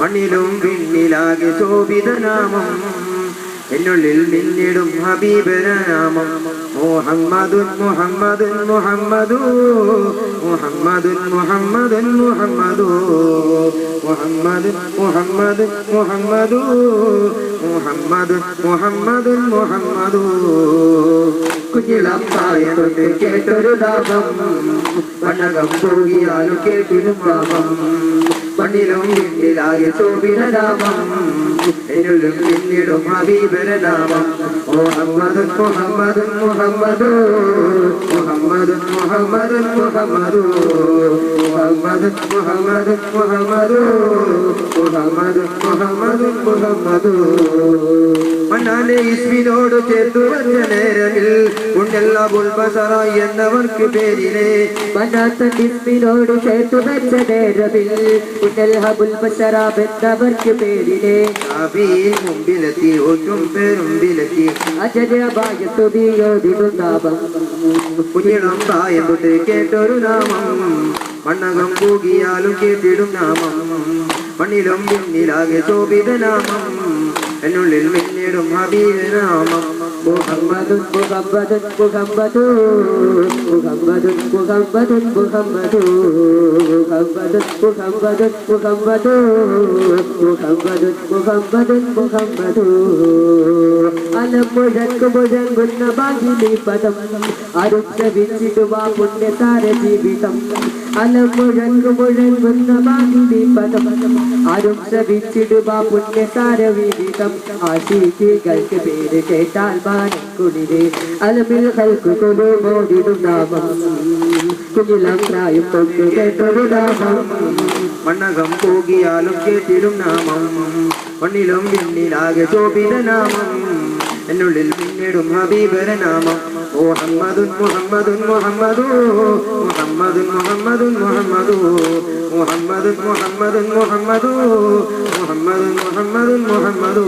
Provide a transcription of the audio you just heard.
മണ്ണിലും പിന്നിലാകെ ശോഭിതനാമം എന്നുള്ളിൽ നിന്നിടും ഹബീബനാമം മുഹമ്മദുൻ മുഹമ്മദുൻ മുഹമ്മദു മുഹമ്മദുൻ മുഹമ്മദുൻ മുഹമ്മദു മുഹമ്മദുൻ മുഹമ്മദുൻ മുഹമ്മദു മുഹമ്മദുൻ മുഹമ്മദുൻ മുഹമ്മദു കുഞ്ഞിളം പായതൊട്ട് കേട്ടൊരു നാമം വണ്ണകം പോകിയാലും കേട്ടിരും നാമം മണ്ണിലും പിന്നിലാകെ ശോഭിതനാമം എന്നുള്ളിൽ പിന്നിടും ഹബീബനാമം മുഹമ്മദുൻ മുഹമ്മദുൻ മുഹമ്മദു മുഹമ്മദുൻ മുഹമ്മദുൻ മുഹമ്മദു മുഹമ്മദുൻ മുഹമ്മദുൻ മുഹമ്മദു മുഹമ്മദുൻ മുഹമ്മദുൻ മുഹമ്മദു മണ്ണാലെ ഇസ്മിനോട് ചേർത്തു വച്ച നേരമിൽ ഉണ്ടല്ല ബുൽബസറ എന്നവർക്ക് പേരിലെ മണ്ണാത്ത ഇസ്മിനോട് ചേർത്തു വച്ച നേരമിൽ ഉണ്ടല്ല ബുൽബസറ എന്നവർക്ക് പേരിലെ നബിയിൽ മുമ്പിലെത്തി ഒറ്റും പേരുമ്പിലെത്തി അജരമായ തുതിയോതിടും നാമം കുഞ്ഞിളം പ്രായം തൊട്ട് കേട്ടൊരു നാമം മണ്ണകം പൂകിയാലും കേട്ടിടും നാമം മണ്ണിലും പിന്നിലാകെ ശോഭിതനാമം എന്നുള്ളിൽ മിന്നിടും ഹബീബനാമം മുഹമ്മദുൻ മുഹമ്മദുൻ മുഹമ്മദു മുഹമ്മദുൻ മുഹമ്മദുൻ മുഹമ്മദു മുഹമ്മദുൻ മുഹമ്മദുൻ മുഹമ്മദു മുഹമ്മദുൻ മുഹമ്മദുൻ മുഹമ്മദു അലം മുഴങ്ങുന്ന ഭാഗിനി പദം അരും ശ്രവിച്ചിടുവാ പുണ്യതാര ജീവിതം അലം മുഴങ്ങുന്ന ഭാഗിനി പദം അരും ശ്രവിച്ചിടുവാ പുണ്യതാര ജീവിതം ആശികൾക്ക് പേര് കേട്ടാൽ കുളിരെ അലമിൽ കൽക്കുകൊടു മോടിടും നാമം കുഞ്ഞിളം പ്രായം തൊട്ട് കേട്ടൊരു നാമം മണ്ണകം പോകിയാലും കേട്ടിടും നാമം മണ്ണിലും പിന്നിലാകെ ശോഭിതനാമം എന്നുള്ളിൽ പിന്നിടും ഹബീബനാമം മുഹമ്മദുൻ മുഹമ്മദുൻ മുഹമ്മദു മുഹമ്മദുൻ മുഹമ്മദുൻ മുഹമ്മദു മുഹമ്മദുൻ മുഹമ്മദുൻ മുഹമ്മദു മുഹമ്മദുൻ മുഹമ്മദുൻ മുഹമ്മദു